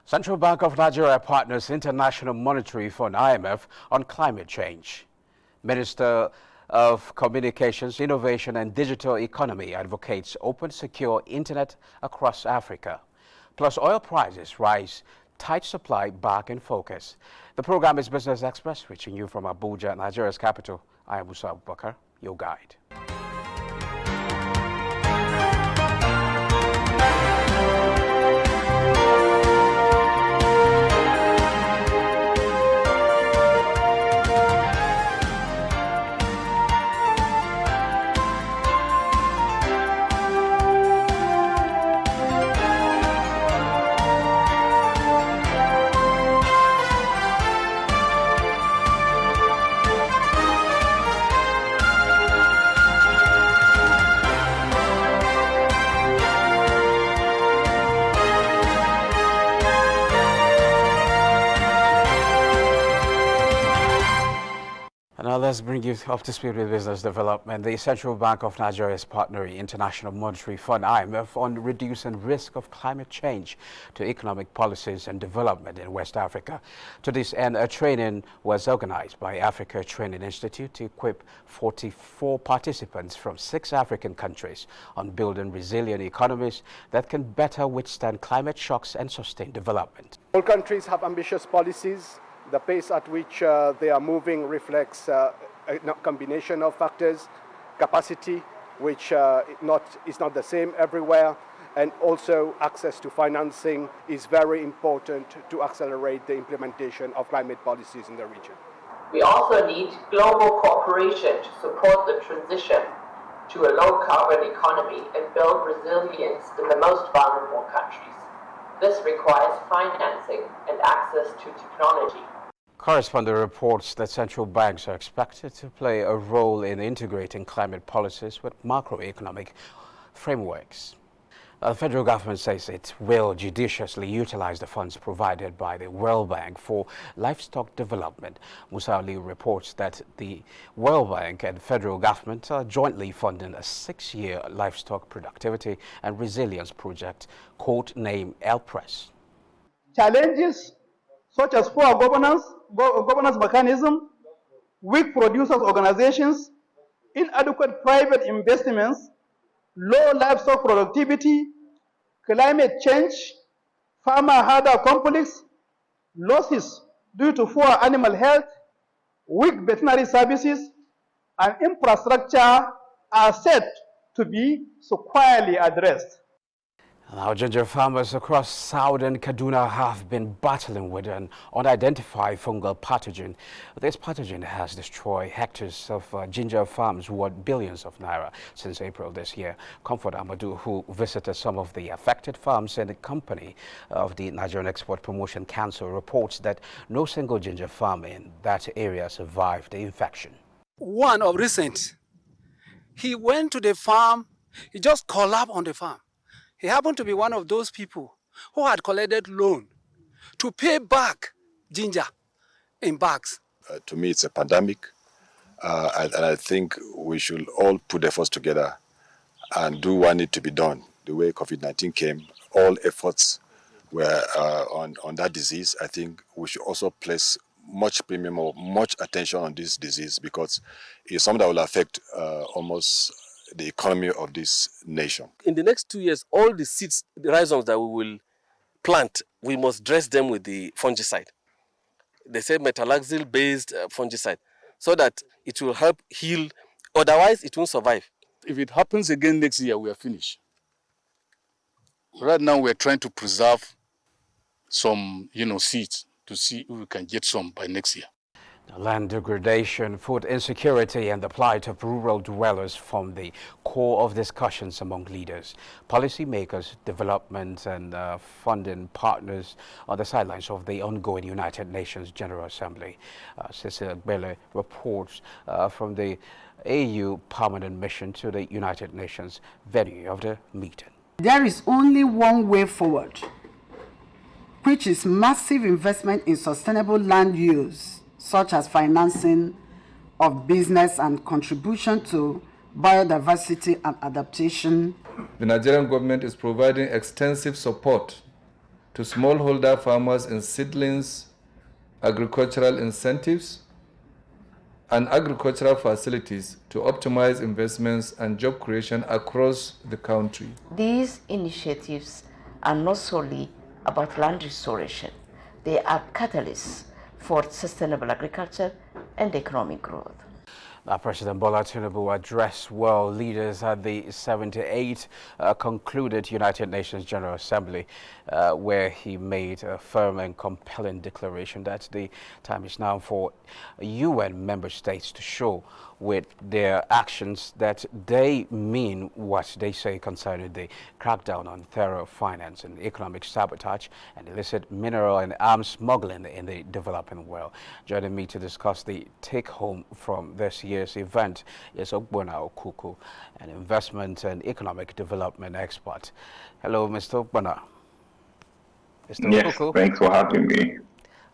Central Bank of Nigeria partners International Monetary Fund (IMF) on climate change. Minister of Communications, Innovation and Digital Economy advocates open, secure internet across Africa. Plus oil prices rise, tight supply back in focus. The program is Business Express, reaching you from Abuja, Nigeria's capital. I am Abubakar, your guide. Now let's bring you up to speed with business development. The Central Bank of Nigeria is partnering International Monetary Fund (IMF) on reducing risk of climate change to economic policies and development in West Africa. To this end, a training was organized by Africa Training Institute to equip 44 participants from 6 African countries on building resilient economies that can better withstand climate shocks and sustain development. All countries have ambitious policies. The pace at which they are moving reflects a combination of factors: capacity, which is not the same everywhere, and also access to financing is very important to accelerate the implementation of climate policies in the region. We also need global cooperation to support the transition to a low-carbon economy and build resilience in the most vulnerable countries. This requires financing and access to technology. Correspondent reports that central banks are expected to play a role in integrating climate policies with macroeconomic frameworks. The federal government says it will judiciously utilize the funds provided by the World Bank for livestock development. Musa Ali reports that the World Bank and federal government are jointly funding a 6-year livestock productivity and resilience project codenamed ELPRESS. Challenges such as poor governance mechanism, weak producers organizations, inadequate private investments, low livestock productivity, climate change, farmer herder conflicts, losses due to poor animal health, weak veterinary services, and infrastructure are set to be squarely addressed. Now, ginger farmers across southern Kaduna have been battling with an unidentified fungal pathogen. This pathogen has destroyed hectares of ginger farms worth billions of naira since April this year. Comfort Amadou, who visited some of the affected farms in the company of the Nigerian Export Promotion Council, reports that no single ginger farm in that area survived the infection. One of recent, he went to the farm, he just collapsed on the farm. He happened to be one of those people who had collected loan to pay back ginger in bags. To me, it's a pandemic, and I think we should all put efforts together and do what needs to be done. The way COVID-19 came, all efforts were on that disease. I think we should also place much premium or much attention on this disease because it's something that will affect almost the economy of this nation. In the next 2 years, all the seeds, the rhizomes that we will plant, we must dress them with the fungicide. They say metalaxyl-based fungicide, so that it will help heal. Otherwise, it won't survive. If it happens again next year, we are finished. Right now, we're trying to preserve some, seeds to see if we can get some by next year. Land degradation, food insecurity, and the plight of rural dwellers form the core of discussions among leaders, policymakers, development and funding partners on the sidelines of the ongoing United Nations General Assembly. Cecil Bele reports from the AU Permanent Mission to the United Nations venue of the meeting. There is only one way forward, which is massive investment in sustainable land use, such as financing of business and contribution to biodiversity and adaptation. The Nigerian government is providing extensive support to smallholder farmers in seedlings, agricultural incentives, and agricultural facilities to optimize investments and job creation across the country. These initiatives are not solely about land restoration. They are catalysts for sustainable agriculture and economic growth. President Bola Tinubu addressed world leaders at the 78th concluded United Nations General Assembly, where he made a firm and compelling declaration that the time is now for UN member states to show with their actions that they mean what they say concerning the crackdown on terror, finance, and economic sabotage and illicit mineral and arms smuggling in the developing world. Joining me to discuss the take-home from this year's event is Ogbonna Okuku, an investment and economic development expert. Hello, Mr. Ogbonna. Mr. Yes, Okuku. thanks for having me.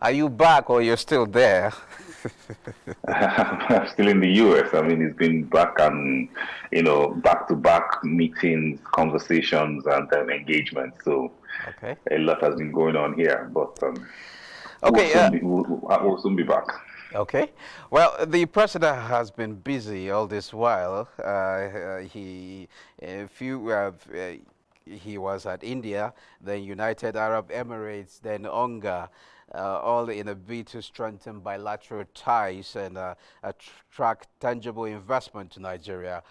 Are you back or you're still there? I'm still in the US. I mean, it's been back and, back-to-back meetings, conversations, and engagements. So Okay. a lot has been going on here, but Okay. we'll soon be back. Okay. Well, the president has been busy all this while. He was at India, then United Arab Emirates, then UNGA, all in a bid to strengthen bilateral ties and attract tangible investment to Nigeria.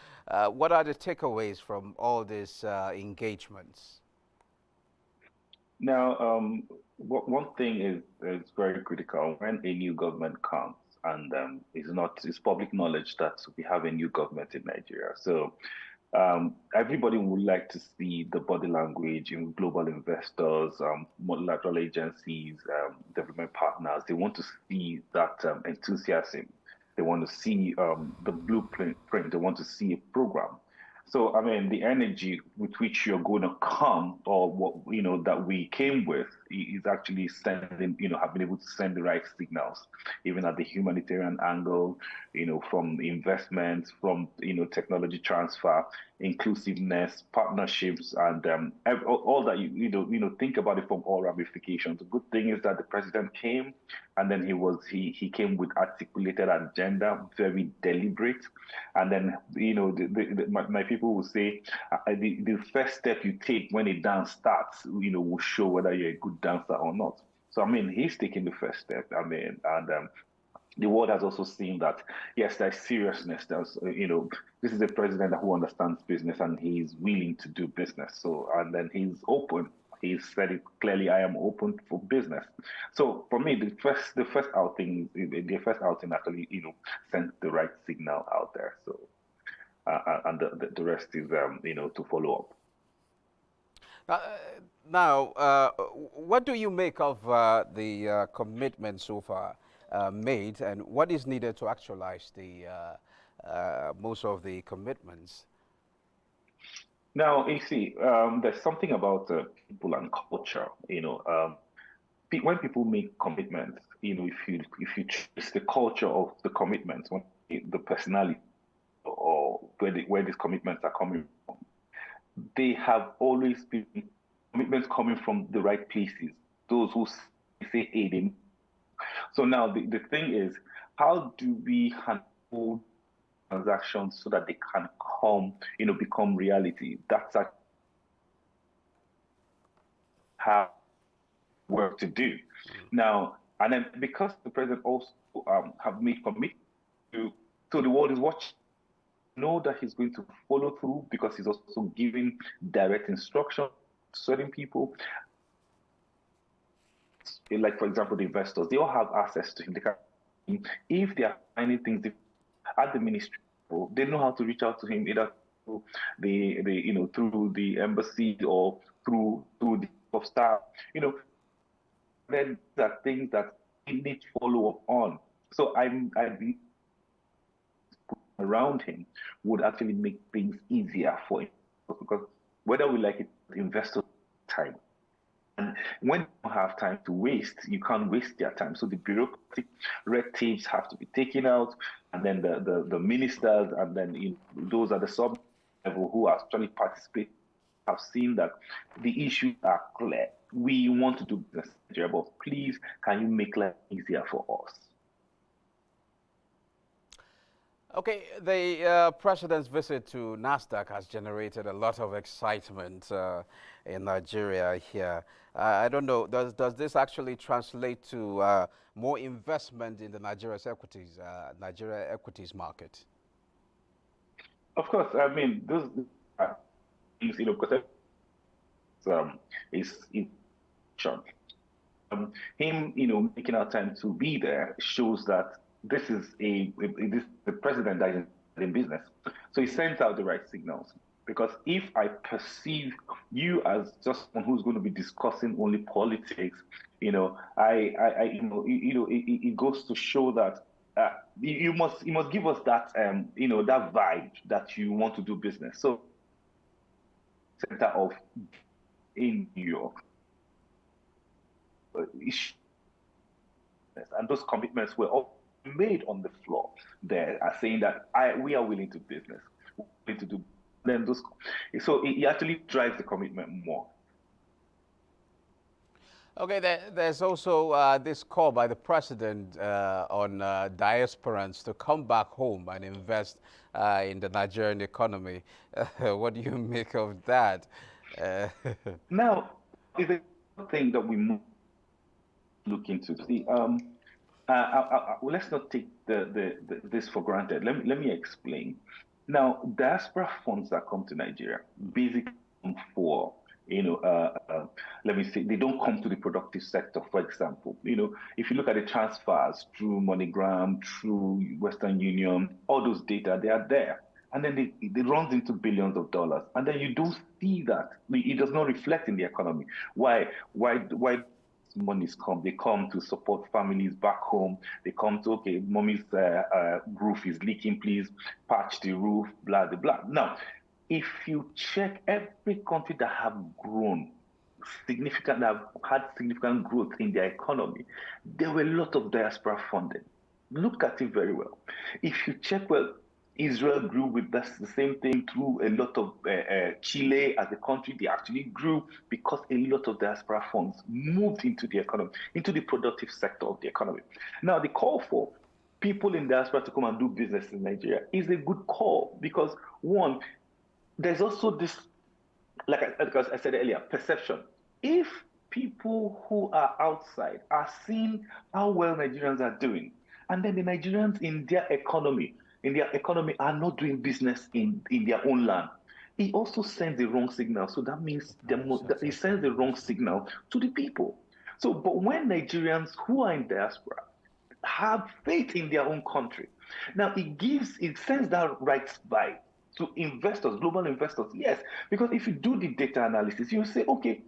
What are the takeaways from all these engagements? Now, one thing is very critical when a new government comes, and it's public knowledge that we have a new government in Nigeria. So everybody would like to see the body language in global investors, multilateral agencies, development partners. They want to see that enthusiasm. They want to see the blueprint. They want to see a program. So, I mean, the energy with which you're going to come, or what that we came with, is actually sending. Have been able to send the right signals, even at the humanitarian angle. From investments, from technology transfer, inclusiveness, partnerships, and all that you think about it from all ramifications. The good thing is that the president came, and then he came with articulated agenda, very deliberate, and then my people will say the first step you take when a dance starts, will show whether you're a good dancer or not. So I mean, he's taking the first step. I mean, and the world has also seen that, yes, there's seriousness. This is a president who understands business and he's willing to do business. So, and then he's open. He said it clearly, I am open for business. So for me, the first outing actually, sent the right signal out there. So, and the rest is, to follow up. Now, what do you make of the commitment so far made, and what is needed to actualize the most of the commitments? Now, you see, there's something about people and culture. When people make commitments, if you trace the culture of the commitments, the personality, or where these commitments are coming from, they have always been commitments coming from the right places. Those who say A. So now the thing is, how do we handle transactions so that they can become reality? That's have work to do. Now, and then because the president also have made commitment so the world is watching, know that he's going to follow through, because he's also giving direct instruction to certain people. Like, for example, the investors, they all have access to him. They can, if they are finding things at the ministry, they know how to reach out to him, either through through the embassy or through the of staff. Then there are things that he needs to follow up on. So I around him would actually make things easier for him, because whether we like it, investors time. And when you don't have time to waste, you can't waste their time. So the bureaucratic red tapes have to be taken out, and then the ministers, and then those at the sub level who actually participate have seen that the issues are clear. we want to do business in Nigeria, but please, can you make life easier for us? Okay, the president's visit to NASDAQ has generated a lot of excitement in Nigeria here. I don't know, does this actually translate to more investment in the Nigeria equities market? Of course, I mean, those things, because is him, making our time to be there shows that this is the president that is in business. So he sends out the right signals. Because if I perceive you as just someone who's going to be discussing only politics, it goes to show that you must give us that that vibe that you want to do business. So center of in New York. And those commitments were all made on the floor there, are saying that we are willing to business, willing to do. Then so it actually drives the commitment more. Okay, there's also this call by the president on diasporans to come back home and invest in the Nigerian economy. What do you make of that? Now, is a thing that we must look into. See, let's not take this for granted. Let me explain. Now, diaspora funds that come to Nigeria basically come for, let me say, they don't come to the productive sector, for example. If you look at the transfers through MoneyGram, through Western Union, all those data, they are there. And then they runs into billions of dollars. And then you don't see that. It does not reflect in the economy. Why monies come? They come to support families back home. They come to, okay, mommy's roof is leaking, please patch the roof, blah, blah, blah. Now, if you check every country that have grown significant, that have had significant growth in their economy, there were a lot of diaspora funding. Look at it very well. If you check, well, Israel grew with the same thing through a lot of Chile as a country. They actually grew because a lot of diaspora funds moved into the economy, into the productive sector of the economy. Now, the call for people in diaspora to come and do business in Nigeria is a good call because, one, there's also this, because I said earlier, perception. If people who are outside are seeing how well Nigerians are doing, and then the Nigerians in their economy are not doing business in their own land, it also sends the wrong signal. So that means it sends the wrong signal to the people. So, but when Nigerians who are in diaspora have faith in their own country, now it sends that right vibe to investors, global investors. Yes, because if you do the data analysis, you say, okay,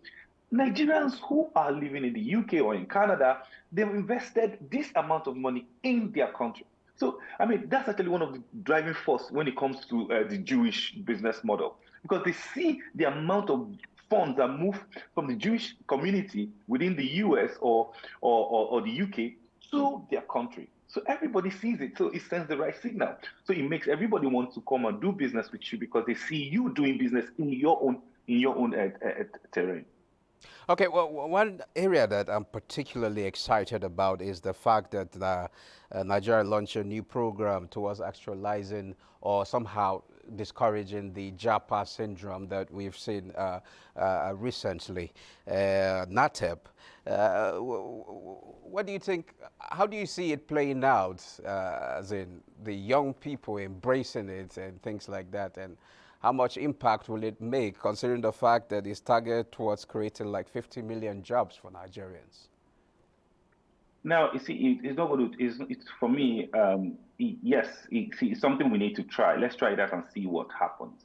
Nigerians who are living in the UK or in Canada, they've invested this amount of money in their country. So, I mean, that's actually one of the driving force when it comes to the Jewish business model, because they see the amount of funds that move from the Jewish community within the US or the UK to their country. So everybody sees it. So it sends the right signal. So it makes everybody want to come and do business with you because they see you doing business in your own terrain. Okay, well, one area that I'm particularly excited about is the fact that Nigeria launched a new program towards actualizing or somehow discouraging the Japa syndrome that we've seen recently, NATEP. What do you think, how do you see it playing out, as in the young people embracing it and things like that? And how much impact will it make, considering the fact that it's targeted towards creating like 50 million jobs for Nigerians? Now, you see, it's not going to, it's for me, yes, it's something we need to try. Let's try that and see what happens.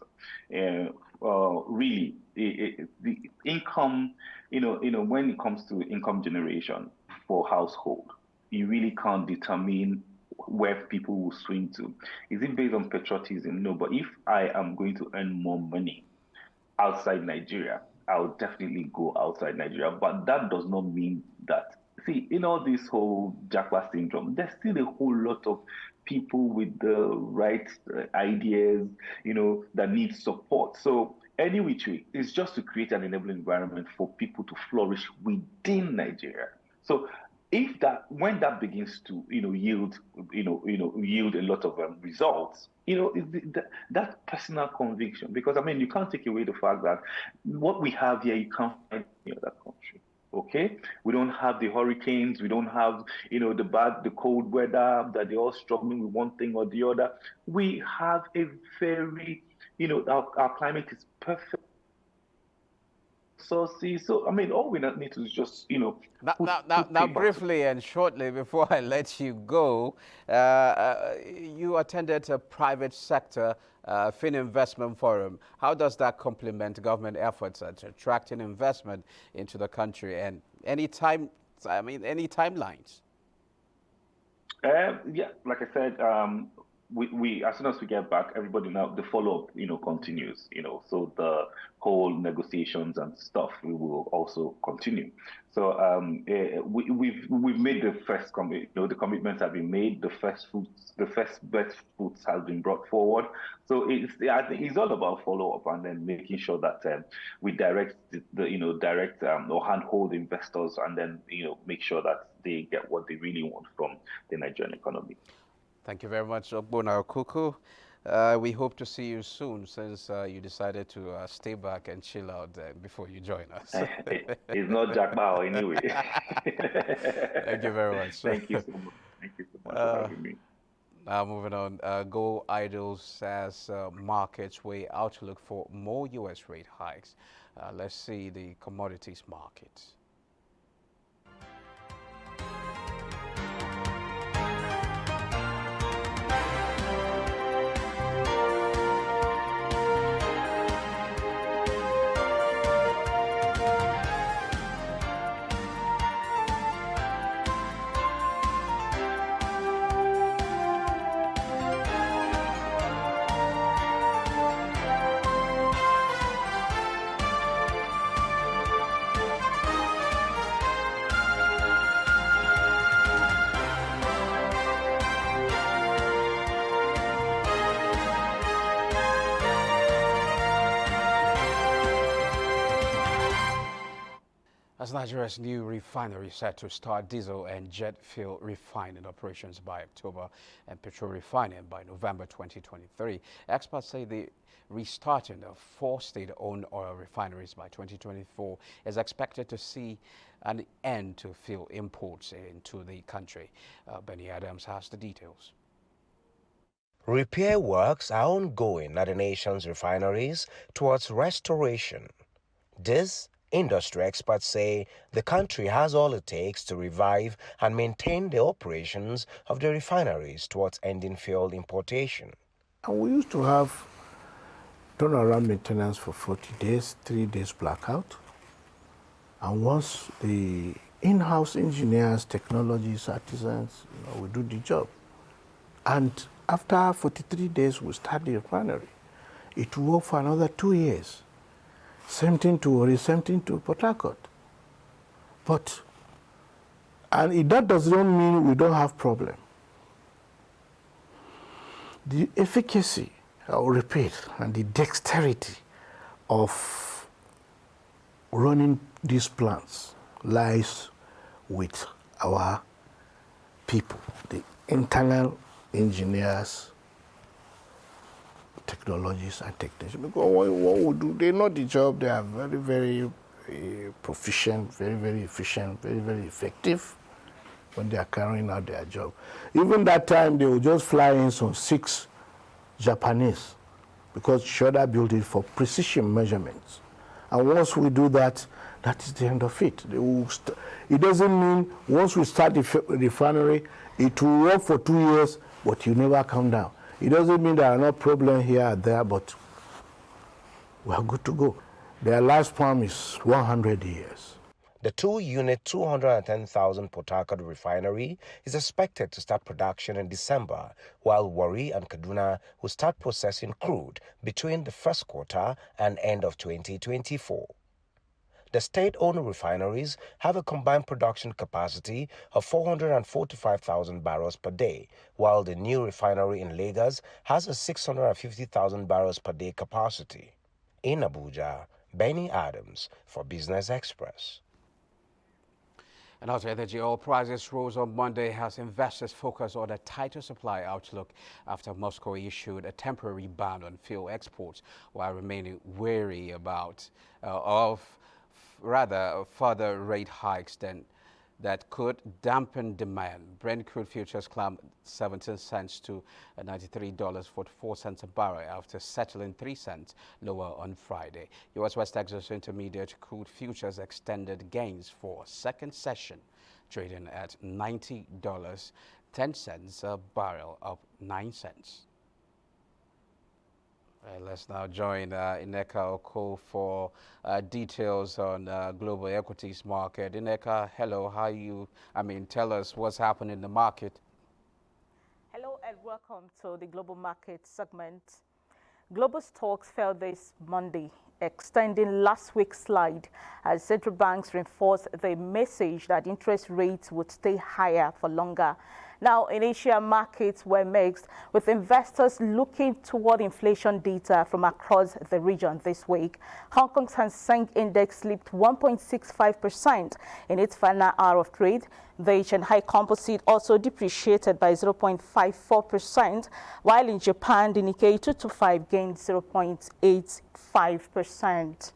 Really, the income, when it comes to income generation for household, you really can't determine where people will swing to. Is it based on patriotism? No, but if I am going to earn more money outside Nigeria, I'll definitely go outside Nigeria. But that does not mean that, see, in all this whole Japa syndrome, there's still a whole lot of people with the right ideas, that need support. So any which way. It's just to create an enabling environment for people to flourish within Nigeria. So when that begins to yield a lot of results, that personal conviction, because I mean you can't take away the fact that what we have here you can't find in other country. Okay, we don't have the hurricanes, we don't have the cold weather that they're all struggling with one thing or the other. We have a very our climate is perfect. So I mean, all we need to just Now, briefly and shortly before I let you go, you attended a private sector Fin-Investment Forum. How does that complement government efforts at attracting investment into the country, and any timelines? Yeah, like I said, we as soon as we get back, everybody now the follow up continues. So the whole negotiations and stuff we will also continue. So we've made the first the commitments have been made. The first best fruits has been brought forward. So I think it's all about follow up and then making sure that we direct or handhold investors and then make sure that they get what they really want from the Nigerian economy. Thank you very much, Ogbonna Okuku. We hope to see you soon, since you decided to stay back and chill out before you join us. It's not Jack Bauer anyway. Thank you very much. Thank you so much. Thank you so much for having me. Now moving on, gold idles as markets weigh outlook for more U.S. rate hikes. Let's see the commodities market. As Nigeria's new refinery set to start diesel and jet fuel refining operations by October and petrol refining by November 2023, experts say the restarting of 4 state-owned oil refineries by 2024 is expected to see an end to fuel imports into the country. Benny Adams has the details. Repair works are ongoing at the nation's refineries towards restoration. This, industry experts say, the country has all it takes to revive and maintain the operations of the refineries towards ending fuel importation. And we used to have turnaround maintenance for 40 days, 3 days blackout. And once the in-house engineers, technologists, artisans, we do the job. And after 43 days, we start the refinery. It will work for another 2 years. Same thing to Ori, same thing to Port Harcourt. And that does not mean we don't have problem. The efficacy or repeat and the dexterity of running these plants lies with our people, the internal engineers, technologists and technicians. Because what we do, they know the job, they are very, very proficient, very, very efficient, very, very effective when they are carrying out their job. Even that time, they will just fly in some 6 Japanese, because Shoda built it for precision measurements. And once we do that, that is the end of it. It doesn't mean once we start the refinery, it will work for 2 years, but you never come down. It doesn't mean there are no problems here or there, but we are good to go. Their lifespan is 100 years. The 2-unit 210,000 Port Harcourt refinery is expected to start production in December, while Warri and Kaduna will start processing crude between the first quarter and end of 2024. The state-owned refineries have a combined production capacity of 445,000 barrels per day, while the new refinery in Lagos has a 650,000 barrels per day capacity. In Abuja, Benny Adams for Business Express. And also, energy oil prices rose on Monday as investors focus on a tighter supply outlook after Moscow issued a temporary ban on fuel exports, while remaining wary about further rate hikes that could dampen demand. Brent crude futures climbed 17 cents to $93.44 a barrel after settling 3 cents lower on Friday. U.S. West Texas Intermediate crude futures extended gains for a second session, trading at $90.10 a barrel, up 9 cents. Let's now join Ineka Oko for details on global equities market. Ineka, hello. Tell us what's happening in the market. Hello and welcome to the global market segment. Global stocks fell this Monday, extending last week's slide as central banks reinforced the message that interest rates would stay higher for longer. Now, in Asia, markets were mixed, with investors looking toward inflation data from across the region this week. Hong Kong's Hang Seng Index slipped 1.65% in its final hour of trade. The Shanghai Composite also depreciated by 0.54%, while in Japan, the Nikkei 225 gained 0.85%.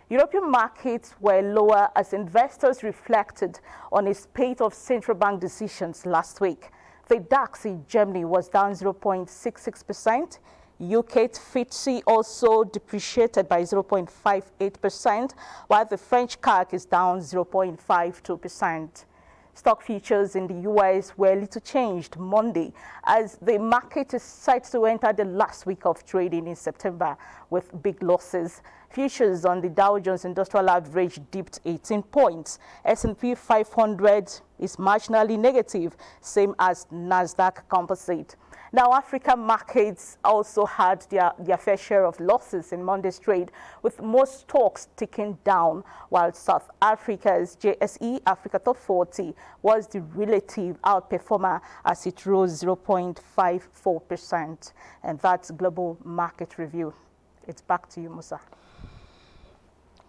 European markets were lower as investors reflected on a spate of central bank decisions last week. The DAX in Germany was down 0.66%. UK's FTSE also depreciated by 0.58%, while the French CAC is down 0.52%. Stock futures in the U.S. were little changed Monday as the market is set to enter the last week of trading in September with big losses. Futures on the Dow Jones Industrial Average dipped 18 points. S&P 500 is marginally negative, same as Nasdaq Composite. Now, African markets also had their fair share of losses in Monday's trade, with most stocks ticking down, while South Africa's JSE Africa Top 40 was the relative outperformer as it rose 0.54%. And that's Global Market Review. It's back to you, Musa.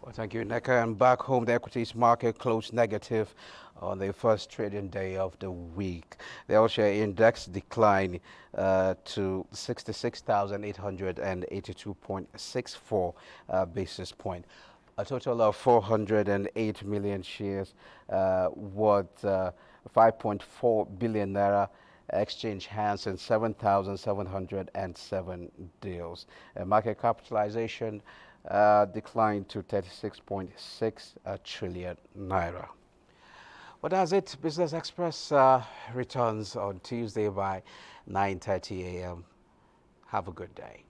Well, thank you, Neka. And back home, the equities market closed negative on the first trading day of the week. The all-share index declined to 66,882.64 basis point. A total of 408 million shares worth 5.4 billion naira exchange hands in 7,707 deals. Market capitalization declined to 36.6 trillion naira. Well, that's it. Business Express returns on Tuesday by 9:30 a.m. Have a good day.